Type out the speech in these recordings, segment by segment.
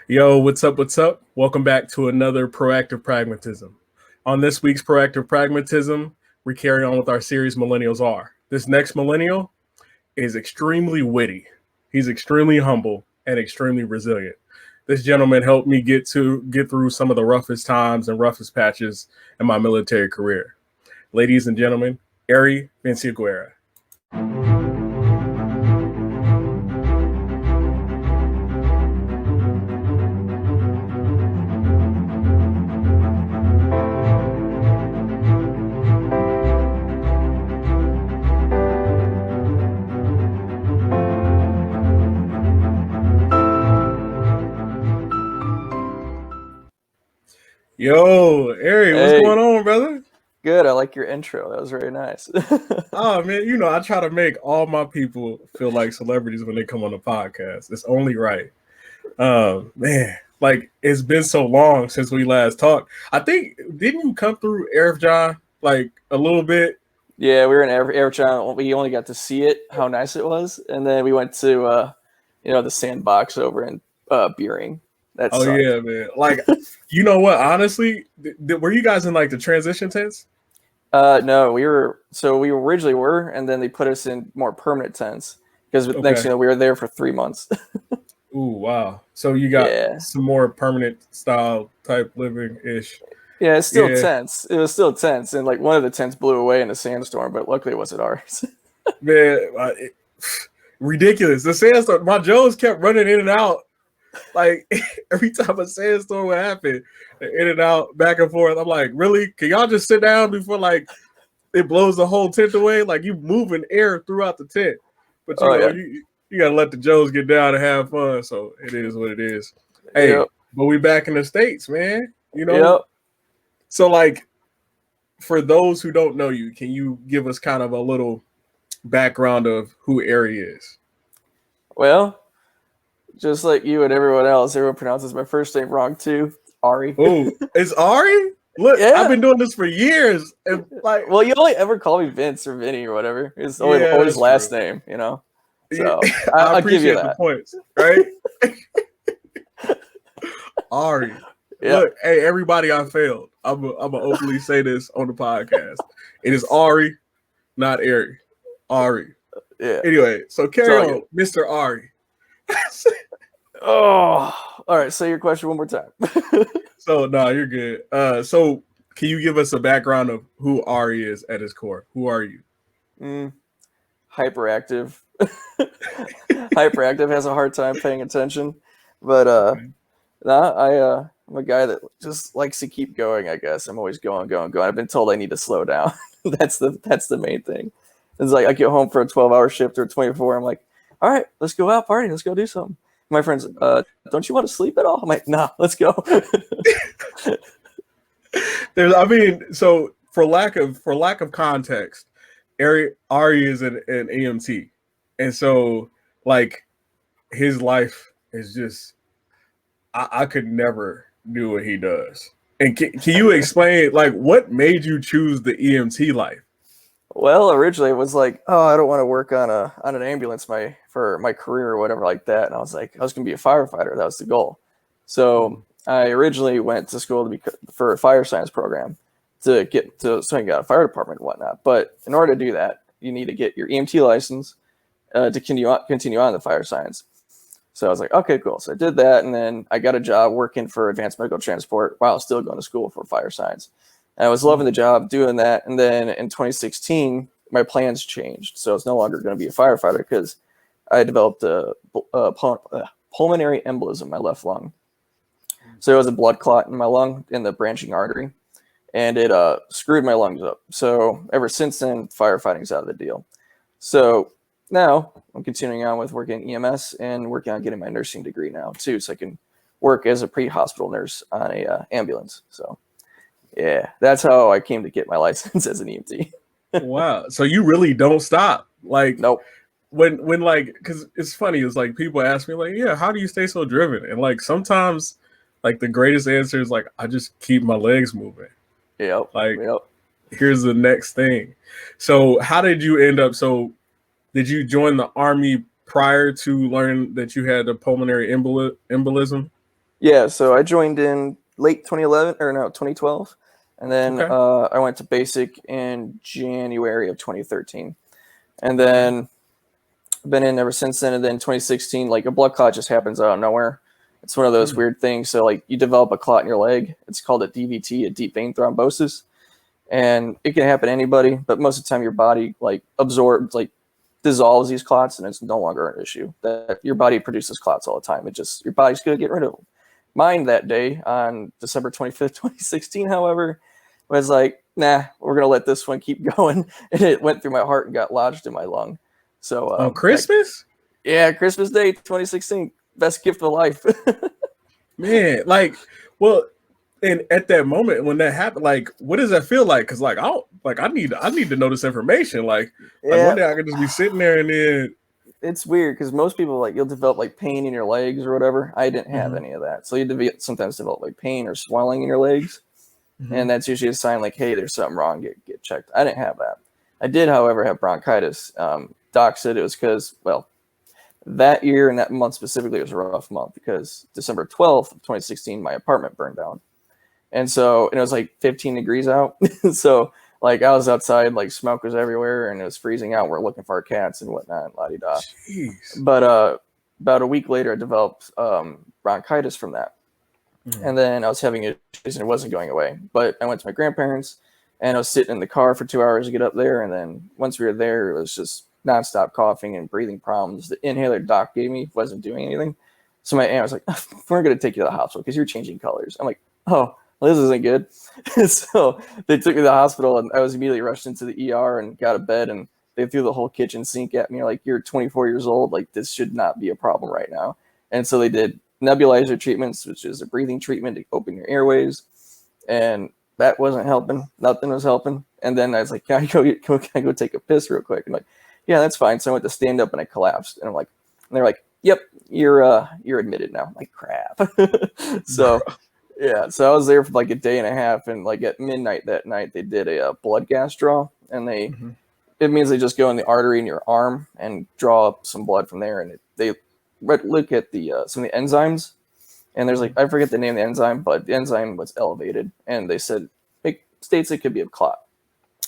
Yo, what's up? What's up? Welcome back to another Proactive Pragmatism. On this week's Proactive Pragmatism, we carry on with our series Millennials Are. This next millennial is extremely witty. He's extremely humble and extremely resilient. This gentleman helped me get through some of the roughest times and roughest patches in my military career. Ladies and gentlemen, Arie Vinciguerra. Yo, Arie, what's Hey, going on, brother? good. I like your intro. That was very nice. Oh man, I try to make all my people feel like celebrities when they come on the podcast. It's only right. Man, like it's been so long since we last talked. I think didn't you come through Air John like a little bit? Yeah, we were in Airtown. We only got to see it, how nice it was, and then we went to the sandbox over in Beering. That Oh sucked. yeah, man. Like, you know what? Honestly, were you guys in like the transition tents? No, we originally were, and then they put us in more permanent tents because next Okay. we were there for 3 months. Ooh, wow. So you got Yeah, some more permanent style type living ish. yeah, it's still Yeah, tense. It was still tense, and like one of the tents blew away in a sandstorm, but luckily it wasn't ours. man. Ridiculous. The sandstorm. My Jones kept running in and out. Like every time a sandstorm would happen, in and out, back and forth. I'm like, really? Can y'all just sit down before like it blows the whole tent away? Like you moving air throughout the tent, but Oh yeah, you gotta let the Joes get down and have fun. So it is what it is. Hey, yep, but we back in the States, man. yep. So like for those who don't know you, can you give us kind of a little background of who Arie is? Well, just like you and everyone else, everyone pronounces my first name wrong too. Ari. Oh, it's Arie? Look, I've Yeah. been doing this for years. And like, Well, you only ever call me Vince or Vinny or whatever. It's yeah, always that's true. last name. Yeah, So I I'll give you appreciate the that. points, right? Ari. Yeah. Look, hey, everybody, I failed. I'm gonna openly say this on the podcast. It is Ari, not Ari. Ari. Yeah. Anyway, so It's carry all good. on, Mr. Ari. Oh. All right. Say your question one more time. So no, you're good. So can you give us a background of who Ari is at his core? Who are you? mm, hyperactive. Hyperactive has a hard time paying attention, but Okay. nah, I'm a guy that just likes to keep going. I guess I'm always going, going, going. I've been told I need to slow down. That's the main thing. It's like I get home for a 12-hour shift or a 24. I'm like, all right, let's go out party. Let's go do something. My friends, don't you want to sleep at all? I'm like, nah, let's go. I mean, so for lack of context, Ari is an EMT, and so like his life is just I could never do what he does. And can you explain like what made you choose the EMT life? Well, originally it was like, oh, I don't want to work on an ambulance for my career or whatever like that. And I was like, I was gonna be a firefighter. That was the goal. So I originally went to school for a fire science program to get to so I can get a fire department and whatnot. But in order to do that, you need to get your EMT license to continue on the fire science. So I was like, okay, cool. So I did that, and then I got a job working for advanced medical transport while still going to school for fire science. And I was loving the job doing that. And then in 2016, my plans changed. So it's no longer going to be a firefighter because I developed a pulmonary embolism in my left lung. So it was a blood clot in my lung in the branching artery, and it screwed my lungs up. So ever since then, firefighting's out of the deal. So now I'm continuing on with working EMS and working on getting my nursing degree now too, so I can work as a pre-hospital nurse on a ambulance. So yeah, that's how I came to get my license as an EMT. Wow. So you really don't stop. Like Nope. when like because it's funny, it's like people ask me, like, yeah, how do you stay so driven? And like sometimes like the greatest answer is like I just keep my legs moving. Yep. Like Yep. here's the next thing. So how did you end up did you join the army prior to learn that you had a pulmonary embolism? Yeah, so I joined in late 2011 or no 2012, and then Okay. I went to basic in January of 2013, and Okay. then been in ever since then. And then 2016, like a blood clot just happens out of nowhere. It's one of those Mm. weird things. So like you develop a clot in your leg. It's called a DVT, a deep vein thrombosis, and it can happen to anybody. But most of the time, your body like absorbs, like dissolves these clots, and it's no longer an issue. That your body produces clots all the time. It just your body's gonna get rid of them. Mine that day on December 25th, 2016, however, was like, nah, we're gonna let this one keep going, and it went through my heart and got lodged in my lung. So On that Christmas? yeah, Christmas Day 2016, best gift of life. Man, like, well, and at that moment when that happened, like, what does that feel like? Because like, I need to know this information. Like one Yeah, day I could just be sitting there and then. it's weird because most people like you'll develop like pain in your legs or whatever. I didn't have Mhm, any of that, so you sometimes develop like pain or swelling in your legs, mhm. and that's usually a sign like, hey, there's something wrong. Get checked. I didn't have that. I did, however, have bronchitis. Doc said it was because well, that year and that month specifically was a rough month because December 12th of 2016, my apartment burned down. And it was like 15 degrees out. So like I was outside, like smoke was everywhere and it was freezing out. We're looking for our cats and whatnot, la di da. Jeez. But about a week later, I developed bronchitis from that. Mhm. And then I was having issues and it wasn't going away. But I went to my grandparents and I was sitting in the car for 2 hours to get up there. And then once we were there, it was just nonstop coughing and breathing problems. The inhaler doc gave me wasn't doing anything. So my aunt was like, we're going to take you to the hospital because you're changing colors. I'm like, oh, well, this isn't good. So they took me to the hospital and I was immediately rushed into the ER and got a bed and they threw the whole kitchen sink at me. Like, you're 24 years old. Like, this should not be a problem right now. And so they did nebulizer treatments, which is a breathing treatment to open your airways. And that wasn't helping. Nothing was helping. And then I was like, can I go take a piss real quick? I'm like, yeah, that's fine. So I went to stand up and I collapsed. And I'm like, and they're like, yep, you're admitted now. I'm like, crap. So Bro. yeah, so I was there for like a day and a half, and like at midnight that night, they did a blood gas draw, and Mhm. it means they just go in the artery in your arm and draw up some blood from there, and they look at the some of the enzymes, and there's like Mhm. I forget the name of the enzyme, but the enzyme was elevated, and they said it states it could be a clot.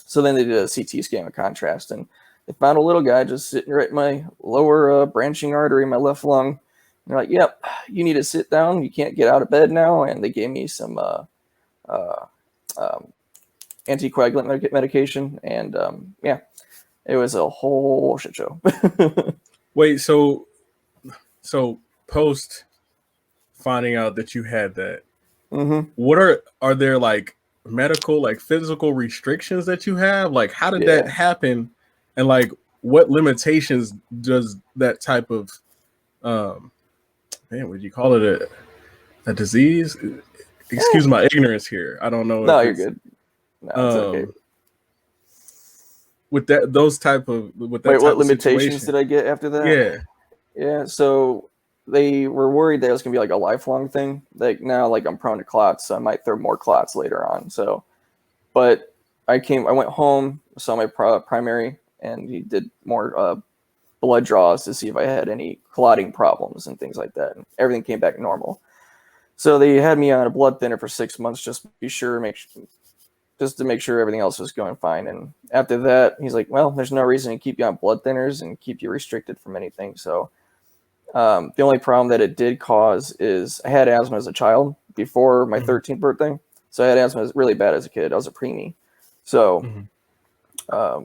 So then they did a CT scan of contrast, and they found a little guy just sitting right in my lower branching artery, my left lung. And they're like, "Yep, you need to sit down. You can't get out of bed now." And they gave me some uh, um, anticoagulant medication, and yeah, it was a whole shit show. Wait, so post finding out that you had that, hmm what are there like medical, like physical restrictions that you have? Like, how did that Yeah. happen? And like, what limitations does that type of um man, would you call it a disease? Eh, Excuse my ignorance here. I don't know no, if you're it's good. No, it's okay. um with that Wait, what type of limitations situation. did I get after that? Yeah. Yeah, so they were worried that it was gonna be like a lifelong thing. Like now, like I'm prone to clots, so I might throw more clots later on. So, but I went home, saw my primary, and he did more blood draws to see if I had any clotting problems and things like that. And everything came back normal. So they had me on a blood thinner for 6 months just to be sure, just to make sure everything else was going fine. And after that, he's like, "Well, there's no reason to keep you on blood thinners and keep you restricted from anything." So the only problem that it did cause is I had asthma as a child before my Mhm. 13th birthday. So I had asthma really bad as a kid. I was a preemie. So Mhm.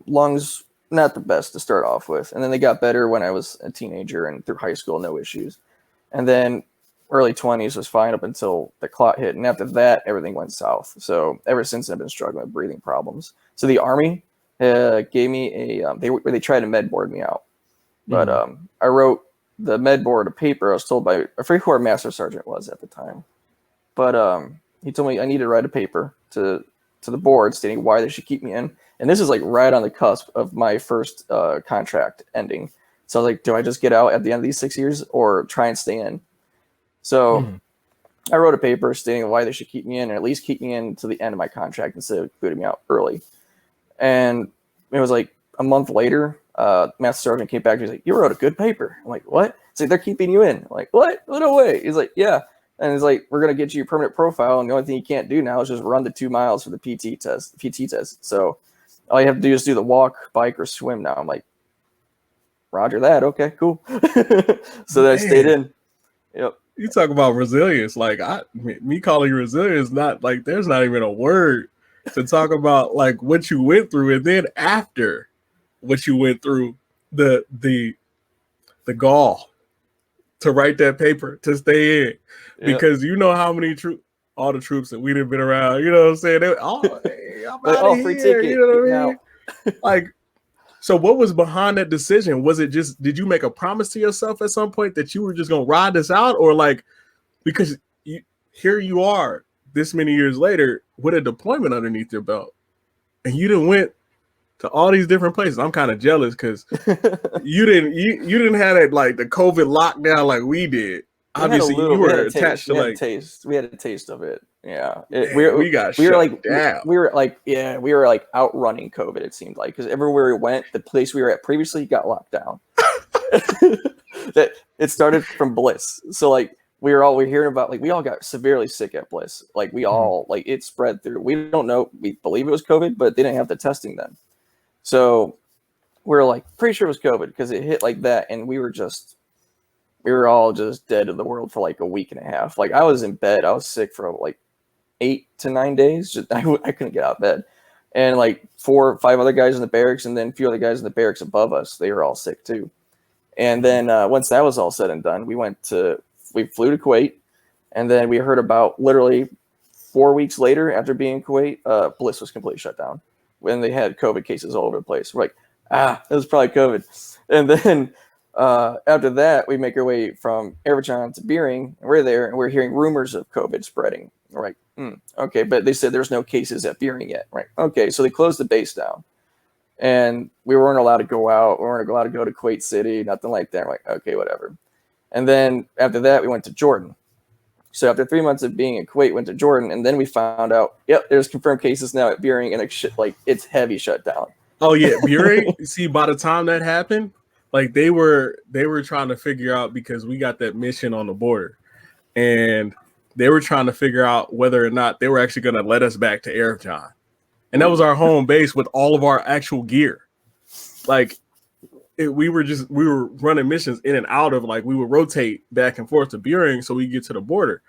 lungs, not the best to start off with. And then they got better when I was a teenager and through high school, no issues. And then early 20s was fine up until the clot hit. And after that, everything went south. So ever since, I've been struggling with breathing problems. So the Army gave me they tried to med board me out. But Mhm. I wrote the med board a paper. I was told by I forget who our master sergeant was at the time, but he told me I need to write a paper to the board stating why they should keep me in. And this is like right on the cusp of my first contract ending. So I was like, do I just get out at the end of these 6 years or try and stay in? So Mhm. I wrote a paper stating why they should keep me in, or at least keep me in to the end of my contract instead of booting me out early. And it was like a month later, Master Sergeant came back. He's like, "You wrote a good paper." I'm like, "What?" He's like, "They're keeping you in." I'm like, "What? No way." He's like, "Yeah." And it's like, we're going to get you a permanent profile. And the only thing you can't do now is just run the 2 miles for the PT test. So all you have to do is do the walk, bike, or swim now. I'm like, Roger that. Okay, cool. So then I stayed in. Yep. You talk about resilience. Like me calling you resilience, not like there's not even a word to talk about like what you went through, and then after what you went through, the gall to write that paper to stay in, because you know how many all the troops that we've been around. You know what I'm saying? Hey, I'm like, out of free here. ticket. You know what I mean? Like. So what was behind that decision? Was it just, did you make a promise to yourself at some point that you were just going to ride this out? Or like, because here you are this many years later with a deployment underneath your belt, and you didn't went to all these different places. I'm kind of jealous because you didn't have that, like the COVID lockdown like we did. Obviously you were attached to like, we had a taste of it. Yeah. We got shut down. We were like outrunning COVID, it seemed like, because everywhere we went, the place we were at previously got locked down. That it started from Bliss. So like we're hearing about, like, we all got severely sick at Bliss. Like we all, like, it spread through. We don't know, we believe it was COVID, but they didn't have the testing then. So we're like pretty sure it was COVID because it hit like that, and we were all just dead to the world for like a week and a half. Like I was in bed. I was sick for like 8 to 9 days. I couldn't get out of bed. And like 4 or 5 other guys in the barracks, and then a few other guys in the barracks above us, they were all sick too. And then once that was all said and done, we flew to Kuwait, and then we heard about literally 4 weeks later after being in Kuwait, Bliss was completely shut down when they had COVID cases all over the place. We're like, it was probably COVID. And then after that, we make our way from Azerbaijan to Bering, and we're there, and we're hearing rumors of COVID spreading. We're like, okay, but they said there's no cases at Bering yet, right? Okay, so they closed the base down, and we weren't allowed to go out. We weren't allowed to go to Kuwait City, nothing like that. We're like, okay, whatever. And then after that, we went to Jordan. So after 3 months of being in Kuwait, went to Jordan, and then we found out, yep, there's confirmed cases now at Bering, and it's heavy shutdown. Oh yeah, Bering. See, by the time that happened, like they were trying to figure out, because we got that mission on the border, and they were trying to figure out whether or not they were actually going to let us back to Azerbaijan, and that was our home base with all of our actual gear. Like we were running missions in and out of, like, we would rotate back and forth to Bering so we get to the border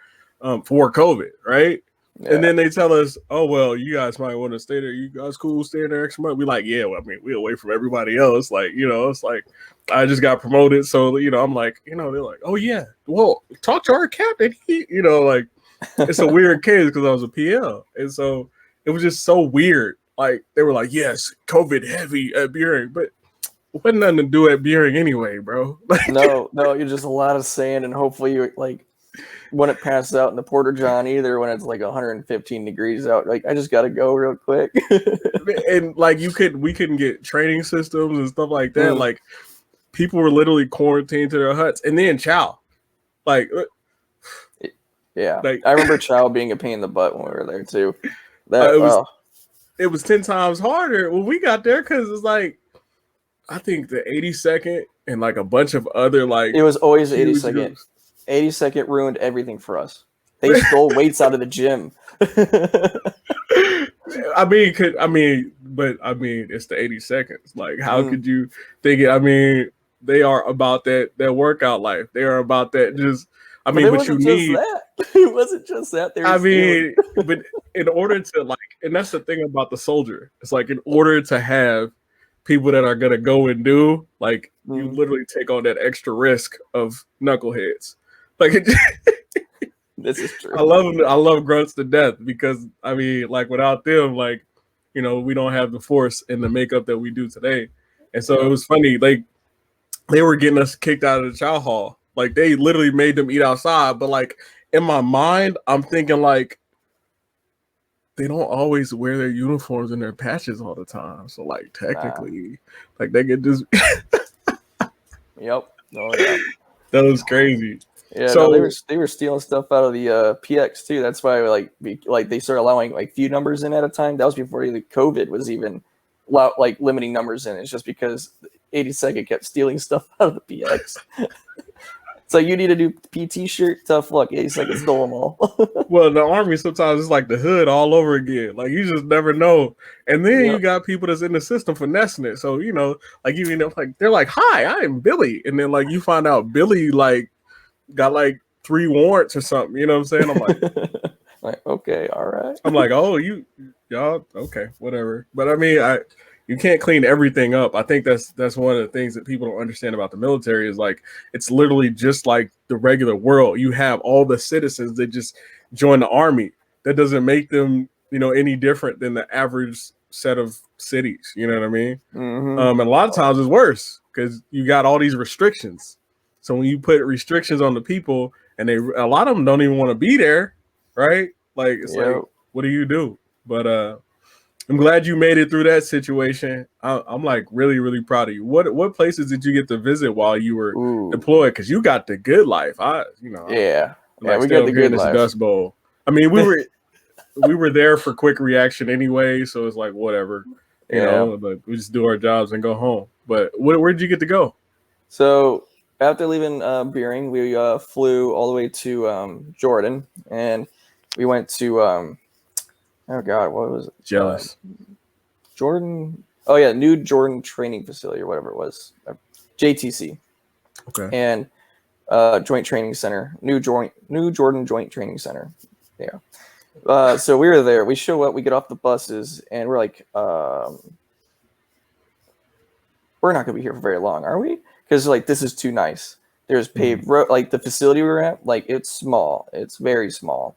for COVID, right? Yeah. And then they tell us, oh, well, you guys might want to stay there. You guys cool staying there extra month? We like, yeah, well, I mean, we're away from everybody else. Like, you know, it's like, I just got promoted. So, you know, I'm like, you know, they're like, oh, yeah, well, talk to our captain. You know, like, it's a weird case because I was a PL. And so it was just so weird. Like, they were like, yes, COVID heavy at Bering, but it wasn't nothing to do at Bering anyway, bro. Like, no, you're just a lot of sand, and hopefully you like wouldn't pass out in the Porter John either when it's like 115 degrees out. Like, I just got to go real quick. And like we couldn't get training systems and stuff like that. Like, people were literally quarantined to their huts. And then Chow, like, yeah, like, I remember Chow being a pain in the butt when we were there too. It was 10 times harder when we got there, because it's like, I think the 82nd and like a bunch of other, like, it was always 82nd. 82nd ruined everything for us. They stole weights out of the gym. I mean, it's the 82nds. Like, how could you think it? I mean, they are about that workout life. They are about that. Just, I mean, but you need. It wasn't just that. I mean, but in order to, like, and that's the thing about the soldier. It's like, in order to have people that are gonna go and do, like, you literally take on that extra risk of knuckleheads. Like, this is true. I love grunts to death, because I mean, like, without them, like, you know, we don't have the force and the makeup that we do today. And so it was funny, like, they were getting us kicked out of the chow hall. Like, they literally made them eat outside. But like, in my mind, I'm thinking, like, they don't always wear their uniforms and their patches all the time. So like, technically, like, they could just Yep. Oh, yeah. That was crazy. Yeah, so no, they were stealing stuff out of the PX too. That's why they started allowing like few numbers in at a time. That was before the COVID was even like limiting numbers in. It's just because 82nd kept stealing stuff out of the PX. It's like, you need a new PT shirt. Tough luck. He's like, I stole them all. Well, the army sometimes it's like the hood all over again. Like you just never know. And then you got people that's in the system finessing it. So like like they're like, "Hi, I am Billy," and then like you find out Billy like got like 3 warrants or something. You know what I'm saying? I'm like, like, okay, all right. I'm like, oh, y'all, okay, whatever. But I mean, you can't clean everything up. I think that's one of the things that people don't understand about the military is like it's literally just like the regular world. You have all the citizens that just join the army. That doesn't make them, any different than the average set of cities. You know what I mean? Mm-hmm. And a lot of times it's worse because you got all these restrictions. So when you put restrictions on the people, and a lot of them don't even want to be there, right? Like it's like, what do you do? But I'm glad you made it through that situation. I'm like really, really proud of you. What places did you get to visit while you were deployed? Because you got the good life. We got the good life. Dust Bowl. I mean, we were there for quick reaction anyway, so it's like whatever, but we just do our jobs and go home. But where'd you get to go? So after leaving Beering, we flew all the way to Jordan, and we went to oh God, what was it? Jealous. Jordan. Oh yeah, New Jordan Training Facility or whatever it was, JTC. Okay. And Joint Training Center, New Jordan Joint Training Center. Yeah. So we were there. We show up. We get off the buses, and we're like, we're not gonna be here for very long, are we? Because like this is too nice. There's paved road. Like the facility we were at, like it's small. It's very small.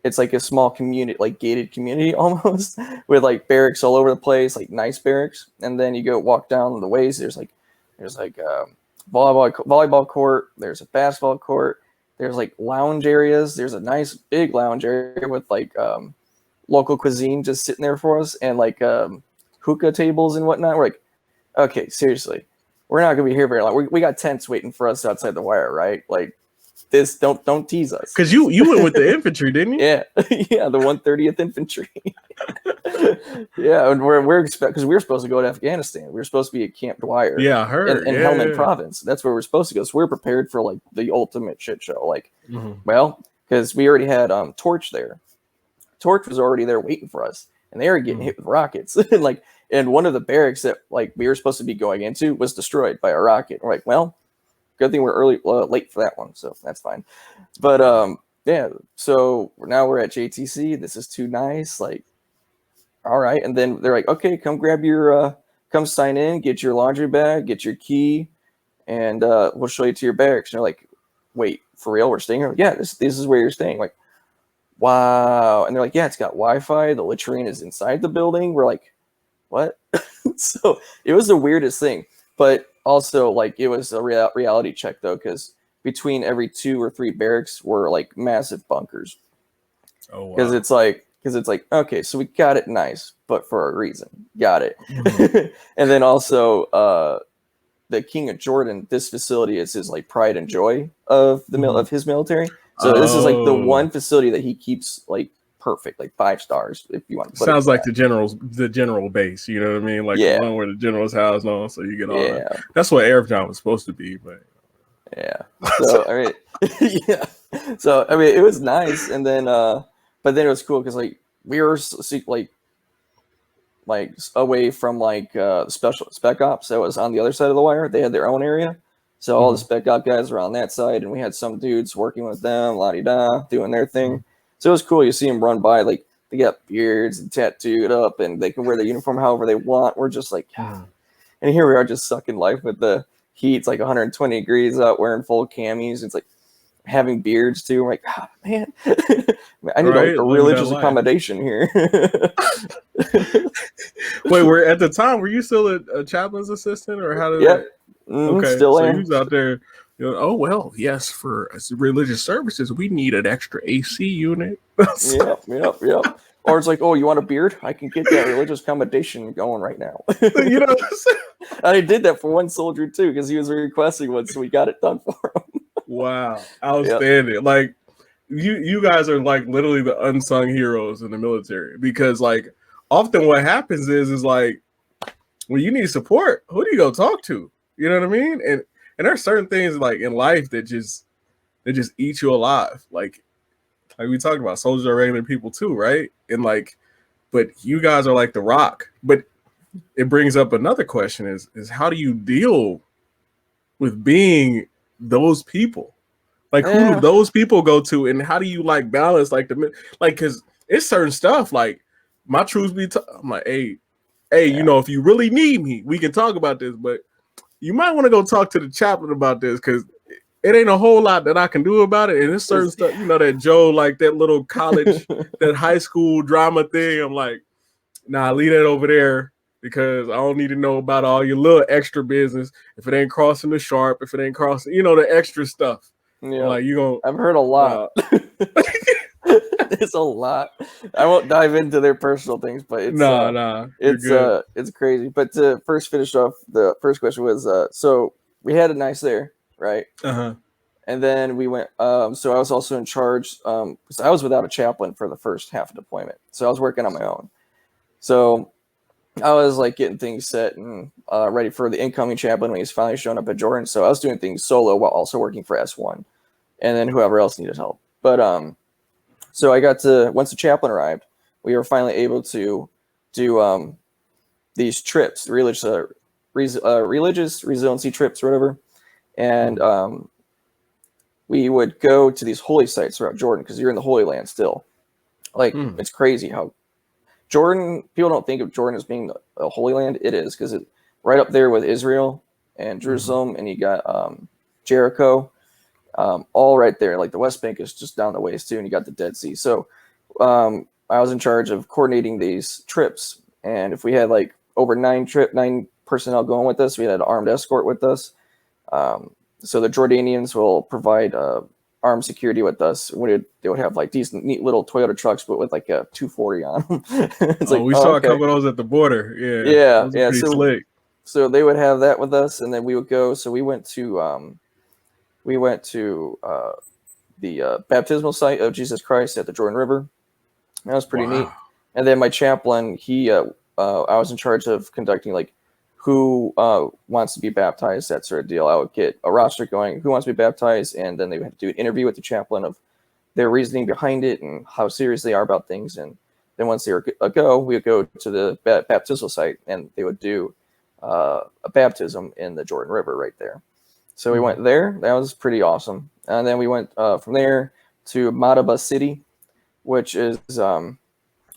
It's like a small community, like gated community almost, with like barracks all over the place, like nice barracks. And then you go walk down the ways. There's volleyball court. There's a basketball court. There's like lounge areas. There's a nice big lounge area with like local cuisine just sitting there for us, and like hookah tables and whatnot. We're like, okay, seriously, we're not gonna be here very long. We got tents waiting for us outside the wire, right? Like. This don't tease us. Because you went with the infantry, didn't you? Yeah, the 130th Infantry. Yeah, and we're because we were supposed to go to Afghanistan. We were supposed to be at Camp Dwyer. Yeah, I heard. In Helmand Province. That's where we're supposed to go. So we're prepared for like the ultimate shit show. Like, well, because we already had Torch there. Torch was already there waiting for us, and they were getting hit with rockets. And one of the barracks that like we were supposed to be going into was destroyed by a rocket. We're like, well. Good thing we're late for that one, so that's fine. But yeah, so now we're at JTC. This is too nice. Like, all right, and then they're like, okay, come grab your, come sign in, get your laundry bag, get your key, and we'll show you to your barracks. And they're like, wait, for real? We're staying here? Yeah, this is where you're staying. Like, wow. And they're like, yeah, it's got Wi-Fi. The latrine is inside the building. We're like, what? So it was the weirdest thing, but. Also, like it was a reality check though, because between every 2 or 3 barracks were like massive bunkers. Oh, wow. Because it's like okay, so we got it nice, but for a reason, got it. And then also, the King of Jordan, this facility is his like pride and joy of the of his military. So this is like the one facility that he keeps like perfect, like 5 stars if you want to put sounds it like the general base, you know what I mean? Like the one where the general's housed on, so you get all that. That's what Airjohn was supposed to be, but so I mean so I mean it was nice, and then but then it was cool because like we were like away from like special spec ops that was on the other side of the wire. They had their own area, so all the spec op guys were on that side, and we had some dudes working with them, la-di-da, doing their thing. So it was cool. You see them run by, like they got beards and tattooed up, and they can wear their uniform however they want. We're just like, and here we are just sucking life with the heat. It's like 120 degrees out, wearing full camis. It's like having beards too. We're like, oh, man, I need a religious accommodation here. Wait, at the time, were you still a chaplain's assistant, or how did that? Okay, still so am. he was out there. Oh well, yes. For religious services, we need an extra AC unit. Yep. Or it's like, oh, you want a beard? I can get that religious accommodation going right now. You know, I did that for one soldier too because he was requesting one, so we got it done for him. Wow, outstanding! Yep. Like you guys are like literally the unsung heroes in the military, because like often what happens is like when you need support, who do you go talk to? You know what I mean? And there are certain things like in life that just they just eat you alive. Like we talked about, soldiers are regular people too, right? And like, but you guys are like the Rock. But it brings up another question: is how do you deal with being those people? Like, who do those people go to, and how do you like balance like because it's certain stuff like my truths be. I'm like, hey, you know, if you really need me, we can talk about this, but you might want to go talk to the chaplain about this because it ain't a whole lot that I can do about it. And it's certain stuff, you know, that Joe, like that little college, that high school drama thing. I'm like, nah, leave that over there because I don't need to know about all your little extra business. If it ain't crossing the sharp, if it ain't crossing, you know, the extra stuff. Yeah, like you gonna. I've heard a lot. It's a lot. I won't dive into their personal things, but it's it's crazy. But to first finish off, the first question was so we had a nice there, right? And then we went. So I was also in charge. So I was without a chaplain for the first half of deployment, so I was working on my own. So I was like getting things set and ready for the incoming chaplain when he's finally showing up at Jordan. So I was doing things solo while also working for S1, and then whoever else needed help. But so I got to, once the chaplain arrived, we were finally able to do these trips, religious resiliency trips or whatever. And we would go to these holy sites throughout Jordan because you're in the Holy Land still. Like, it's crazy how Jordan, people don't think of Jordan as being a Holy Land. It is, because it's right up there with Israel and Jerusalem, and you got Jericho. All right there. Like the West Bank is just down the ways too, and you got the Dead Sea. So I was in charge of coordinating these trips, and if we had like over 9 personnel going with us, we had an armed escort with us. So the Jordanians will provide armed security with us. They would have like these neat little Toyota trucks, but with like a 240 on them. It's we saw a couple of those at the border. Yeah. Pretty slick. So they would have that with us, and then we would go. So we went to the baptismal site of Jesus Christ at the Jordan River. That was pretty neat. And then my chaplain, I was in charge of conducting like who wants to be baptized, that sort of deal. I would get a roster going, who wants to be baptized, and then they would have to do an interview with the chaplain of their reasoning behind it and how serious they are about things. And then once they were a go, we would go to the baptismal site, and they would do a baptism in the Jordan River right there. So we went there. That was pretty awesome. And then we went from there to Madaba City, which is an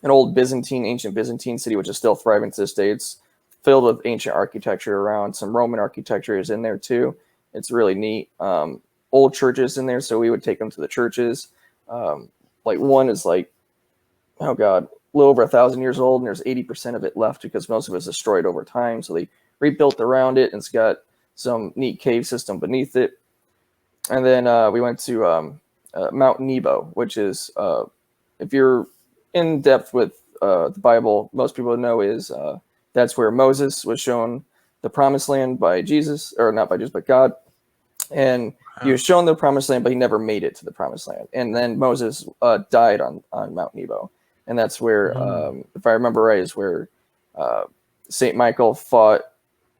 old ancient Byzantine city, which is still thriving to this day. It's filled with ancient architecture around. Some Roman architecture is in there too. It's really neat. Old churches in there, so we would take them to the churches. Like one is like, oh God, a little over 1,000 years old, and there's 80% of it left because most of it was destroyed over time. So they rebuilt around it, and it's got some neat cave system beneath it. And then we went to Mount Nebo, which is, if you're in depth with the Bible, most people know is that's where Moses was shown the promised land by Jesus, or not by Jesus, but God. And he was shown the promised land, but he never made it to the promised land. And then Moses died on Mount Nebo. And that's where, if I remember right, is where St. Michael fought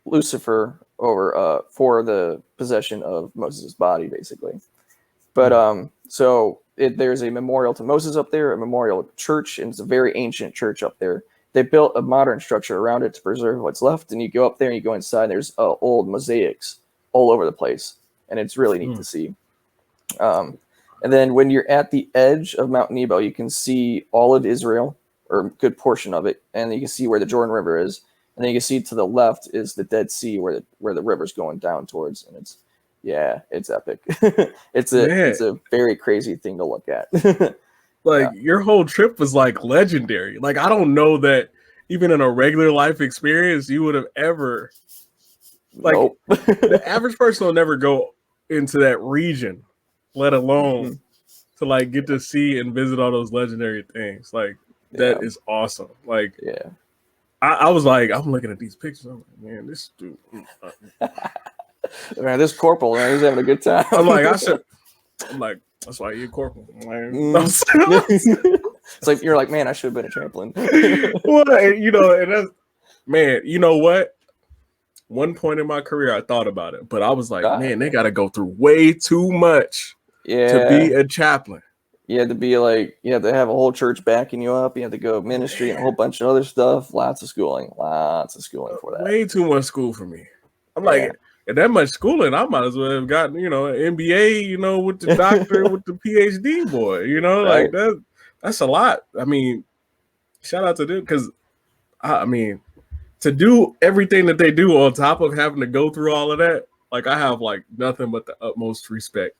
Lucifer over for the possession of Moses' body, basically. But so there's a memorial to Moses up there, a memorial church, and it's a very ancient church up there. They built a modern structure around it to preserve what's left, and you go up there and you go inside, and there's old mosaics all over the place, and it's really neat to see. And then when you're at the edge of Mount Nebo, you can see all of Israel, or a good portion of it, and you can see where the Jordan River is. And then you can see to the left is the Dead Sea, where the river's going down towards, and it's epic. It's a very crazy thing to look at. Your whole trip was like legendary. Like, I don't know that even in a regular life experience you would have ever, like, nope. The average person will never go into that region, let alone to like get to see and visit all those legendary things. Like, that is awesome. Like, I was like, I'm looking at these pictures. I'm like, man, this dude. Man, this corporal, man, he's having a good time. I'm like, that's why you're corporal. It's like, you're like, man, I should have been a chaplain. Well, and that's, man, you know what? One point in my career, I thought about it, but I was like, man, they got to go through way too much to be Yeah. a chaplain. You had to be like, you had to have a whole church backing you up. You had to go ministry and a whole bunch of other stuff. Lots of schooling for that. Way too much school for me. I'm Yeah. like, and that much schooling, I might as well have gotten, an MBA, with the doctor, with the PhD boy, Right. like that's a lot. I mean, shout out to them, because I mean, to do everything that they do on top of having to go through all of that, like I have like nothing but the utmost respect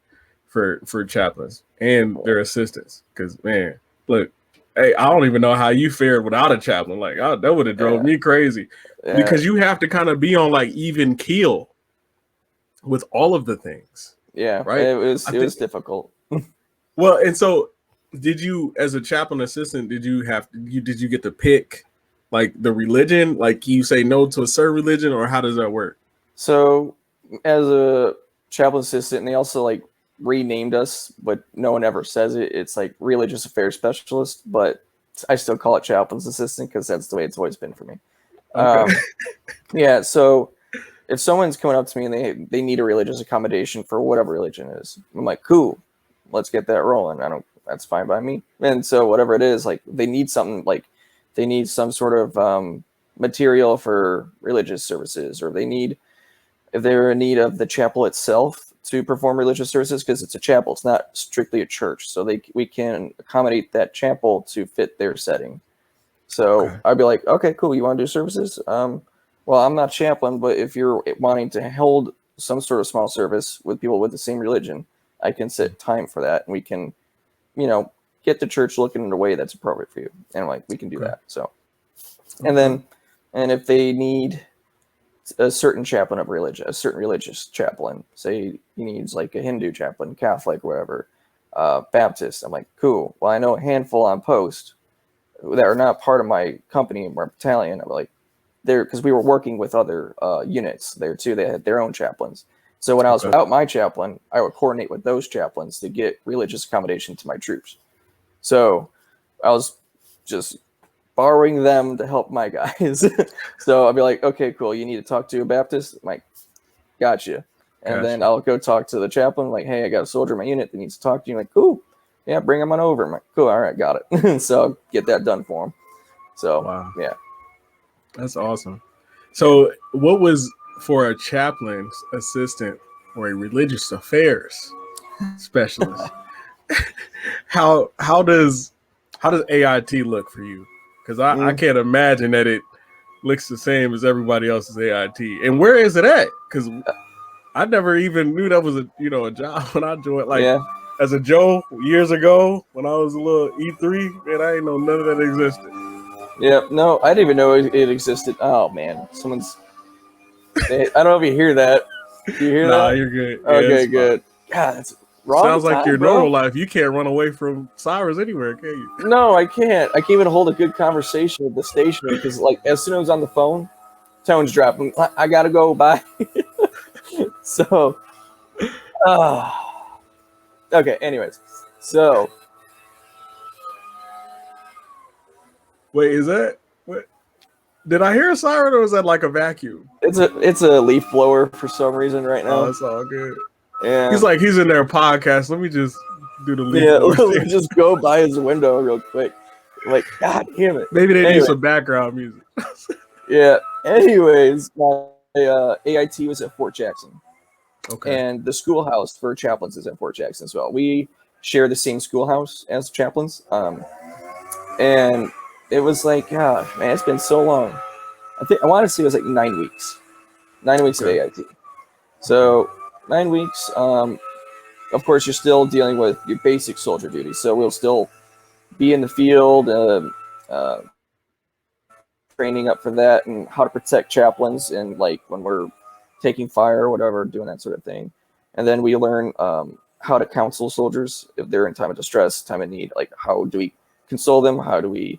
for chaplains and their assistants. Because man, look, hey, I don't even know how you fared without a chaplain. Like that would have drove me crazy, because you have to kind of be on like even keel with all of the things. Yeah, right. it was difficult. Well, and so did you, as a chaplain assistant, did you get to pick like the religion? Like, you say no to a certain religion, or how does that work? So as a chaplain assistant, and they also like renamed us, but no one ever says it. It's like religious affairs specialist, but I still call it chaplain's assistant because that's the way it's always been for me. Okay. Yeah. So if someone's coming up to me and they need a religious accommodation for whatever religion it is, I'm like, cool, let's get that rolling. That's fine by me. And so whatever it is, like they need something, like they need some sort of material for religious services, or if they're in need of the chapel itself to perform religious services, because it's a chapel, it's not strictly a church. So we can accommodate that chapel to fit their setting. So okay. I'd be like, okay, cool. You want to do services? Well, I'm not chaplain, but if you're wanting to hold some sort of small service with people with the same religion, I can set time for that, and we can, get the church looking in a way that's appropriate for you. And like, we can do that. So, and if they need a certain chaplain of religion, a certain religious chaplain, say he needs like a Hindu chaplain, Catholic, whatever, Baptist, I'm like, cool. Well, I know a handful on post that are not part of my company or battalion. I'm like, because we were working with other units there too. They had their own chaplains. So when I was without my chaplain, I would coordinate with those chaplains to get religious accommodation to my troops. So I was just borrowing them to help my guys. So I'd be like, okay, cool. You need to talk to a Baptist? I'm like, gotcha. And then I'll go talk to the chaplain, like, hey, I got a soldier in my unit that needs to talk to you. I'm like, cool. Yeah, bring him on over. I'm like, cool. All right, got it. So I'll get that done for him. So, yeah. That's awesome. So what was, for a chaplain's assistant or a religious affairs specialist, how does AIT look for you? Because I can't imagine that it looks the same as everybody else's AIT. And where is it at? Because I never even knew that was a job when I joined. Like, as a Joe years ago when I was a little E3, man, I didn't know none of that existed. Yeah, no, I didn't even know it existed. Oh man, I don't know if you hear that. Do you hear that? Nah, you're good. Okay, good. God, that's wrong. Sounds like your normal life. You can't run away from sirens anywhere, can you? No, I can't. I can't even hold a good conversation with the station because, like, as soon as I'm on the phone, tone's dropping. I gotta go. Bye. So, okay. Anyways, so. Wait, is that what? Did I hear a siren, or was that like a vacuum? It's a leaf blower for some reason right now. Oh, it's all good. Yeah. He's in their podcast. Let me just do the leaf blower. Let me just go by his window real quick. Like, God damn it. Maybe they need some background music. Yeah. Anyways, my AIT was at Fort Jackson. Okay. And the schoolhouse for chaplains is at Fort Jackson as well. We share the same schoolhouse as chaplains. And it was like, man, it's been so long. I want to say it was like 9 weeks. 9 weeks of AIT. So 9 weeks. Of course, you're still dealing with your basic soldier duties. So we'll still be in the field, training up for that, and how to protect chaplains, and like when we're taking fire or whatever, doing that sort of thing. And then we learn how to counsel soldiers if they're in time of distress, time of need. Like, how do we console them? How do we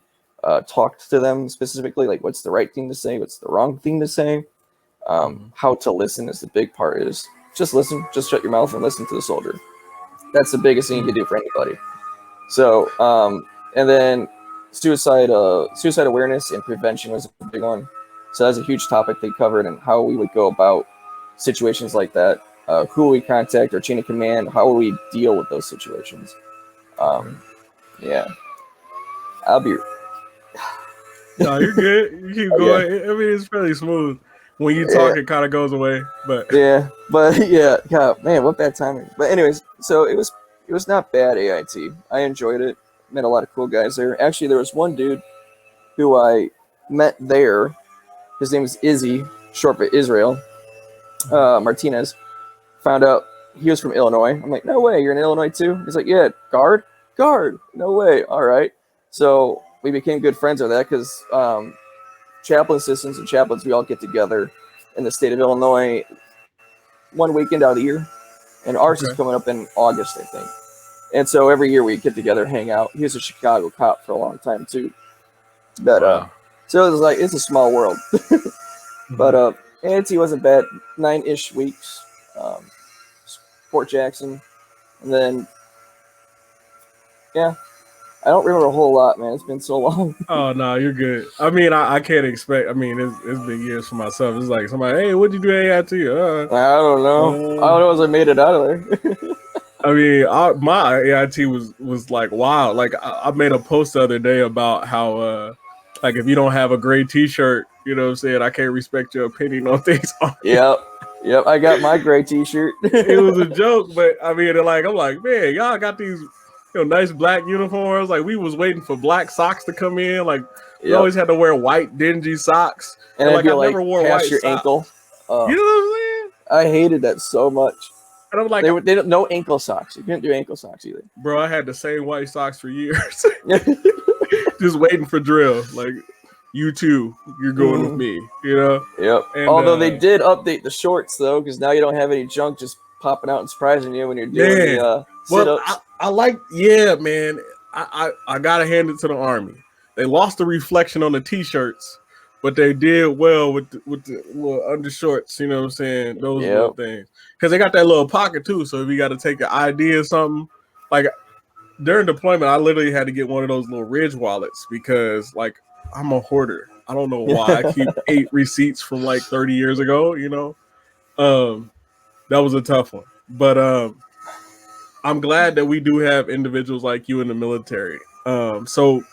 talk to them specifically? Like, what's the right thing to say? What's the wrong thing to say? How to listen is the big part. Is just listen. Just shut your mouth and listen to the soldier. That's the biggest thing you can do for anybody. So, and then suicide awareness and prevention was a big one. So that's a huge topic they covered, and how we would go about situations like that. who we contact, our chain of command, how will we deal with those situations. Yeah, I'll be. No, you're good. You keep going. I mean, it's fairly smooth. When you talk, it kind of goes away. But God, man, what bad timing. But anyways, so it was not bad AIT. I enjoyed it. Met a lot of cool guys there. Actually, there was one dude who I met there. His name is Izzy, short for Israel Martinez. Found out he was from Illinois. I'm like, no way, you're in Illinois too? He's like, yeah, guard. No way. All right. So we became good friends over that because chaplain assistants and chaplains, we all get together in the state of Illinois one weekend out of the year. And ours is coming up in August, I think. And so every year we get together, hang out. He was a Chicago cop for a long time too. But so it was like, it's a small world. But AIT wasn't bad. 9-ish weeks. Fort Jackson. And then, yeah. I don't remember a whole lot, man. It's been so long. Oh, no, you're good. I mean, I can't expect. I mean, it's been years for myself. It's like somebody, hey, what'd you do at AIT? I don't know. I don't know as I made it out of there. I mean, my AIT was like wild. Like I made a post the other day about how like if you don't have a gray T-shirt, you know what I'm saying, I can't respect your opinion on things. Yep. I got my gray T-shirt. It was a joke, but I mean, I'm like, man, y'all got these nice black uniforms. Like we was waiting for black socks to come in. Like we always had to wear white dingy socks. And like I like never wore past white your socks. Ankle. You know what I'm saying? I hated that so much. And I'm like, they don't no ankle socks. You couldn't do ankle socks either. Bro, I had the same white socks for years. Just waiting for drill. Like you too, you're going with me. You know? Yep. And, although they did update the shorts though, because now you don't have any junk just popping out and surprising you when you're doing the sit-ups. Well, I like, yeah, man. I gotta hand it to the Army. They lost the reflection on the T-shirts, but they did well with the little undershorts. You know what I'm saying? Those little things, because they got that little pocket too. So if you got to take an ID or something, like during deployment, I literally had to get one of those little Ridge wallets because like I'm a hoarder. I don't know why. I keep 8 receipts from like 30 years ago. You know, that was a tough one, but I'm glad that we do have individuals like you in the military. So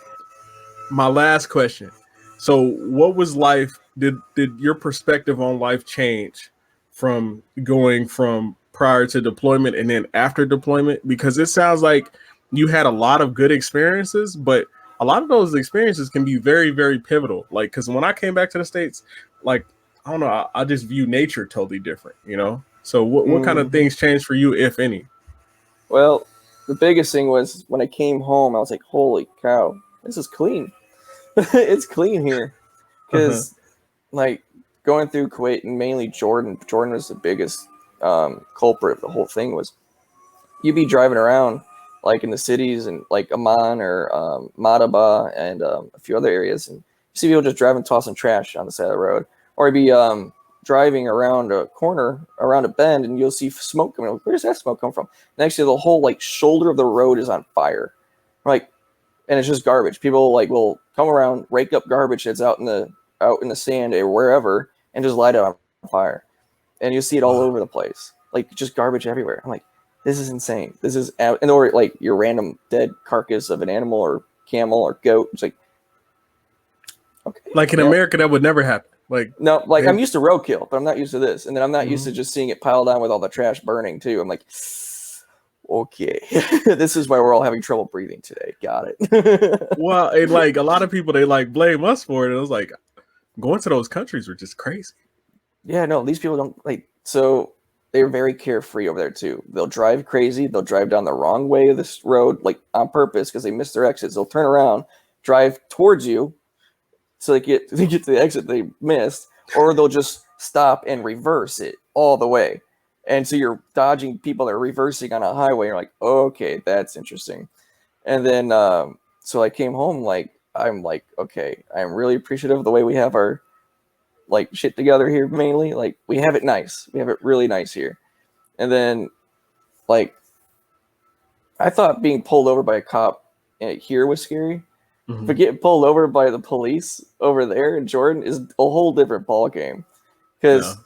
my last question. So what was life? Did your perspective on life change from going from prior to deployment and then after deployment? Because it sounds like you had a lot of good experiences, but a lot of those experiences can be very, very pivotal. Like, because when I came back to the States, like, I don't know, I just view nature totally different, you know? So what kind of things changed for you, if any? Well, the biggest thing was when I came home, I was like, holy cow, this is clean. It's clean here. Because, like, going through Kuwait and mainly Jordan was the biggest culprit of the whole thing. Was you'd be driving around, like, in the cities and, like, Amman or Madaba and a few other areas, and you see people just driving, tossing trash on the side of the road. Or you'd be driving around a corner, around a bend, and you'll see smoke coming. Like, where's that smoke come from? And actually, the whole like shoulder of the road is on fire, like, and it's just garbage. People like will come around, rake up garbage that's out in the sand or wherever, and just light it on fire. And you'll see it all over the place, like just garbage everywhere. I'm like, this is insane. This is, and or like your random dead carcass of an animal or camel or goat. It's like, okay, like in America, that would never happen. Like, no, like I'm used to roadkill, but I'm not used to this. And then I'm not used to just seeing it piled on with all the trash burning too. I'm like, okay, this is why we're all having trouble breathing today. Got it. Well, and like a lot of people, they like blame us for it. And it was like, going to those countries were just crazy. Yeah, no, these people don't like, so they're very carefree over there too. They'll drive crazy. They'll drive down the wrong way of this road, like on purpose, because they missed their exits. They'll turn around, drive towards you, so they get to the exit they missed, or they'll just stop and reverse it all the way. And so you're dodging people that are reversing on a highway. You're like, okay, that's interesting. And then, so I came home, like, I'm like, okay, I'm really appreciative of the way we have our, like, shit together here, mainly. Like, we have it nice. We have it really nice here. And then, like, I thought being pulled over by a cop here was scary. But getting pulled over by the police over there in Jordan is a whole different ball game. Because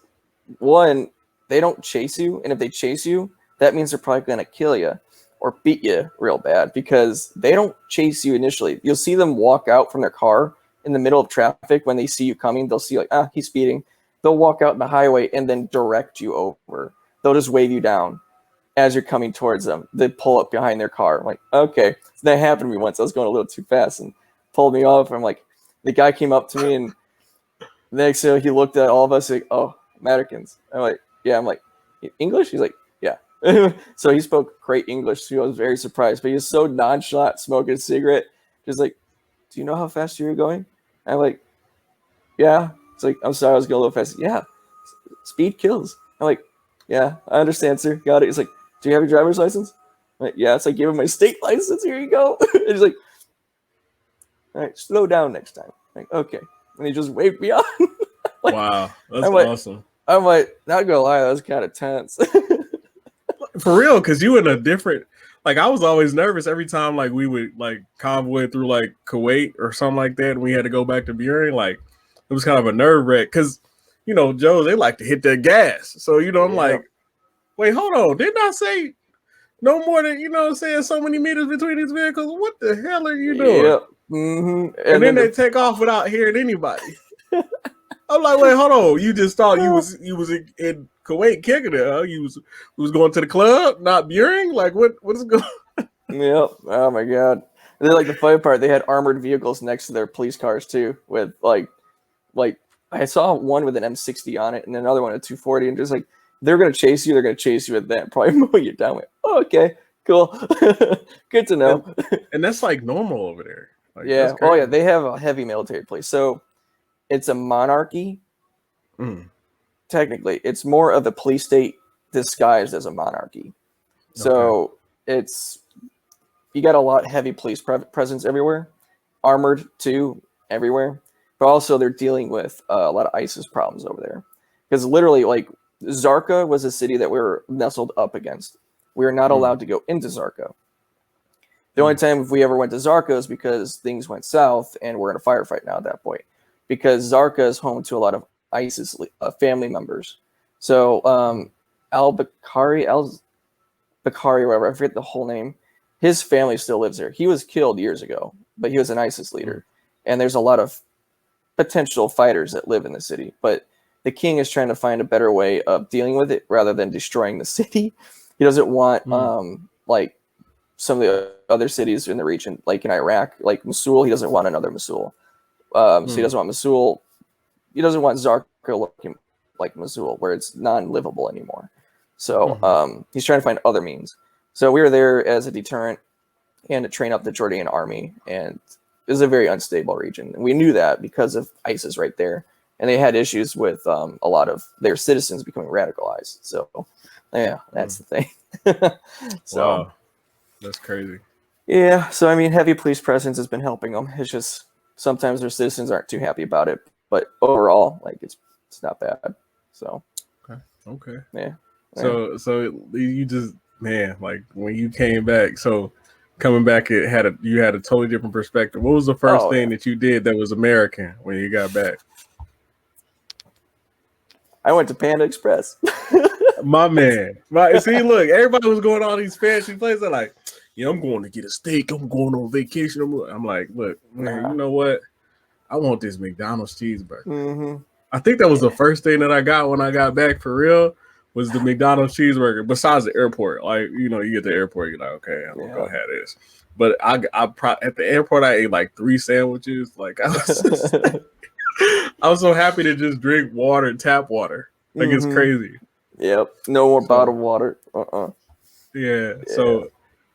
one, they don't chase you, and if they chase you, that means they're probably going to kill you or beat you real bad, because they don't chase you initially. You'll see them walk out from their car in the middle of traffic. When they see you coming, they'll see like, he's speeding. They'll walk out in the highway and then direct you over. They'll just wave you down as you're coming towards them. They pull up behind their car. I'm like, okay. So that happened to me once. I was going a little too fast and pulled me off. I'm like, the guy came up to me, and the next thing he looked at all of us like, oh, Americans. I'm like, yeah. I'm like, English? He's like, yeah. So he spoke great English too. I was very surprised, but he was so nonchalant, smoking a cigarette, just like, do you know how fast you were going? I'm like, yeah. It's like, I'm sorry, I was going a little fast. Yeah, speed kills. I'm like, yeah, I understand, sir. Got it. He's like, do you have your driver's license? I'm like, yeah. It's like, give him my state license. Here you go. And he's like, all right, slow down next time. I'm like, okay. And he just waved me on. Like, wow, that's awesome. I'm like, not gonna lie, that was kind of tense. For real, because you in a different, like, I was always nervous every time like we would like convoy through like Kuwait or something like that, and we had to go back to Buren. Like, it was kind of a nerve wreck because, you know, Joe, they like to hit their gas. So, you know, I'm like, wait, hold on. Didn't I say no more than, you know what I'm saying, so many meters between these vehicles? What the hell are you doing? Yep. Mm-hmm. And then they take off without hearing anybody. I'm like, wait, hold on. You just thought you was in Kuwait kicking it, huh? You was going to the club, not Buren? Like, what is going on? Yep. Oh my god. And then, like, the funny part, they had armored vehicles next to their police cars too, with like I saw one with an M60 on it and another one at 240, and just like, they're gonna chase you, with that, probably mow you down. Like, oh, okay, cool. Good to know. And that's like normal over there. Like, yeah. Oh yeah, they have a heavy military police. So it's a monarchy. Technically, it's more of a police state disguised as a monarchy. So it's, you got a lot heavy police presence everywhere, armored too everywhere, but also they're dealing with a lot of ISIS problems over there, because literally, like, Zarqa was a city that we were nestled up against. We were not allowed to go into Zarqa. The only time if we ever went to Zarqa is because things went south, and we're in a firefight now at that point, because Zarqa is home to a lot of ISIS family members. So al-Bakari, whatever, I forget the whole name, his family still lives there. He was killed years ago, but he was an ISIS leader. And there's a lot of potential fighters that live in the city. But the king is trying to find a better way of dealing with it rather than destroying the city. He doesn't want, like, some of the other cities in the region, like in Iraq, like Mosul. He doesn't want another Mosul. So he doesn't want Mosul. He doesn't want Zarqa looking like Mosul, where it's non-livable anymore. So he's trying to find other means. So we were there as a deterrent and to train up the Jordanian army. And it was a very unstable region. And we knew that because of ISIS right there. And they had issues with a lot of their citizens becoming radicalized. So, yeah, that's the thing. So, wow. That's crazy. Yeah. So, I mean, heavy police presence has been helping them. It's just sometimes their citizens aren't too happy about it. But overall, like, it's not bad. So, okay. Yeah. So you just, man, like, when you came back, so coming back, you had a totally different perspective. What was the first thing that you did that was American when you got back? I went to Panda Express. My man. See, look, everybody was going to all these fancy places. They're like, yeah, I'm going to get a steak. I'm going on vacation. I'm like, look, man, you know what? I want this McDonald's cheeseburger. I think that was the first thing that I got when I got back for real, was the McDonald's cheeseburger. Besides the airport, like, you know, you get to the airport, you're like, okay, I'm gonna go have this. But at the airport, I ate like 3 sandwiches. Like, I was so happy to just drink water, tap water. Like, it's crazy. Yep. No more bottled water. Yeah. So,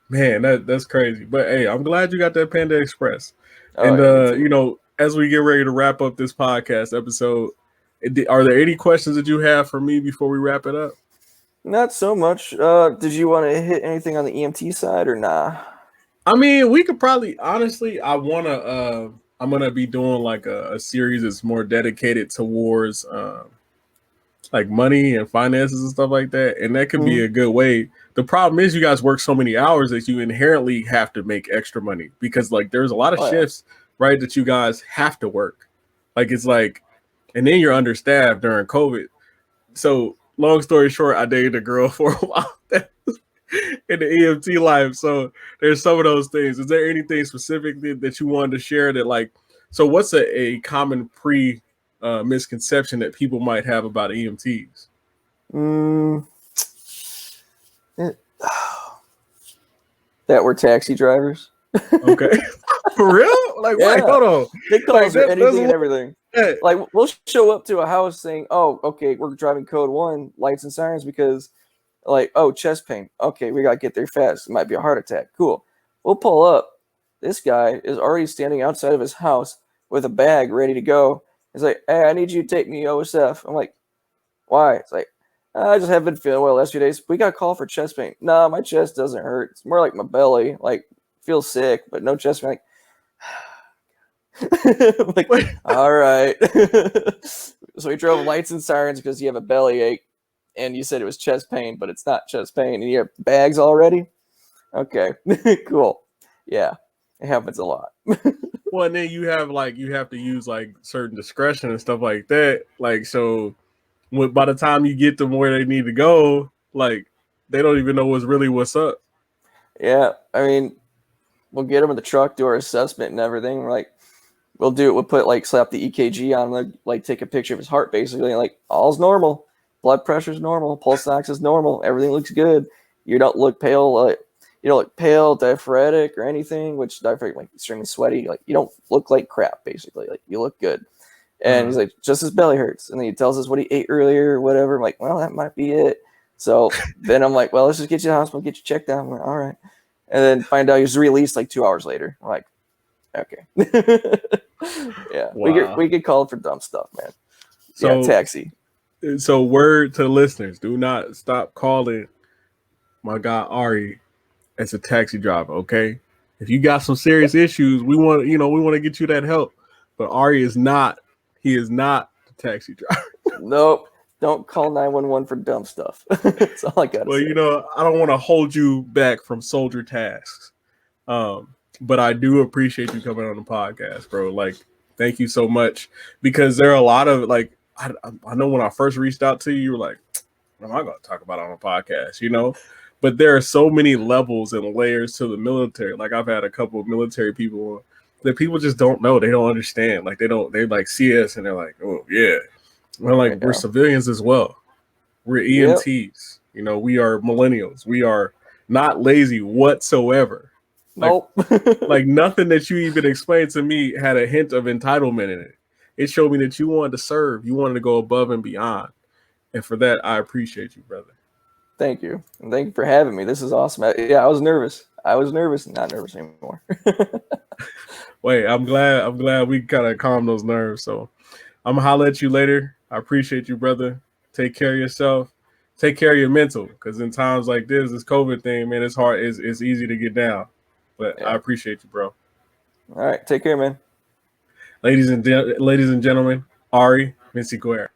man, that's crazy. But hey, I'm glad you got that Panda Express. And you know, as we get ready to wrap up this podcast episode, are there any questions that you have for me before we wrap it up? Not so much. Did you want to hit anything on the EMT side or nah? I mean, we could probably, honestly, I'm gonna be doing like a series that's more dedicated towards like money and finances and stuff like that, and that could be a good way. The problem is you guys work so many hours that you inherently have to make extra money, because like there's a lot of shifts, right, that you guys have to work. Like, it's like, and then you're understaffed during COVID. So long story short, I dated a girl for a while in the EMT life. So there's some of those things. Is there anything specifically that you wanted to share that like, so what's a common misconception that people might have about EMTs? That we're taxi drivers. Okay. For real? Like, Yeah. wait, hold on. They call us for anything and everything. Yeah. Like, we'll show up to a house saying, oh, okay, we're driving code 1, lights and sirens, because, like, oh, chest pain. Okay, we got to get there fast. It might be a heart attack. Cool. We'll pull up. This guy is already standing outside of his house with a bag ready to go. He's like, hey, I need you to take me OSF. I'm like, why? It's like, I just haven't been feeling well the last few days. We got a call for chest pain. No, my chest doesn't hurt. It's more like my belly. Like, feel sick, but no chest pain. Like, all right. So we drove lights and sirens because you have a belly ache and you said it was chest pain, but it's not chest pain, and you have bags already. Okay. Cool. Yeah, it happens a lot. Well, and then you have to use like certain discretion and stuff like that. Like, so by the time you get them where they need to go, like they don't even know what's up. Yeah, I mean, we'll get them in the truck, do our assessment and everything. We're like, we'll do it. We'll put like slap the EKG on him, like take a picture of his heart, basically. Like, all's normal, blood pressure's normal, pulse ox is normal, everything looks good. You don't look pale, diaphoretic or anything. Which diaphoretic, like extremely sweaty. Like, you don't look like crap, basically. Like, you look good. And he's like, just his belly hurts. And then he tells us what he ate earlier or whatever. I'm like, well, that might be it. So then I'm like, well, let's just get you to the hospital, get you checked out. I'm like, all right. And then find out he was released like 2 hours later. I'm like, okay. Yeah. Wow. We get called for dumb stuff, man. So, yeah, taxi. So word to the listeners, do not stop calling my guy Arie as a taxi driver, okay? If you got some serious issues, we want to get you that help. But Arie is not the taxi driver. Nope. Don't call 911 for dumb stuff. That's all I got to say. Well, I don't want to hold you back from soldier tasks. But I do appreciate you coming on the podcast, bro. Like, thank you so much. Because there are a lot of, like, I know when I first reached out to you, you were like, what am I going to talk about on a podcast, But there are so many levels and layers to the military. Like, I've had a couple of military people that people just don't know. They don't understand. Like, they like see us and they're like, oh, yeah. We're like, we're civilians as well. We're EMTs. Yep. We are millennials. We are not lazy whatsoever. Nope. Like nothing that you even explained to me had a hint of entitlement in it. It showed me that you wanted to serve. You wanted to go above and beyond. And for that, I appreciate you, brother. Thank you. And thank you for having me. This is awesome. I was nervous. Not nervous anymore. Wait, I'm glad we kind of calmed those nerves. So I'm going to holler at you later. I appreciate you, brother. Take care of yourself. Take care of your mental. Because in times like this COVID thing, man, it's hard. It's easy to get down. But I appreciate you, bro. All right. Take care, man. Ladies and gentlemen, Arie Vinciguerra.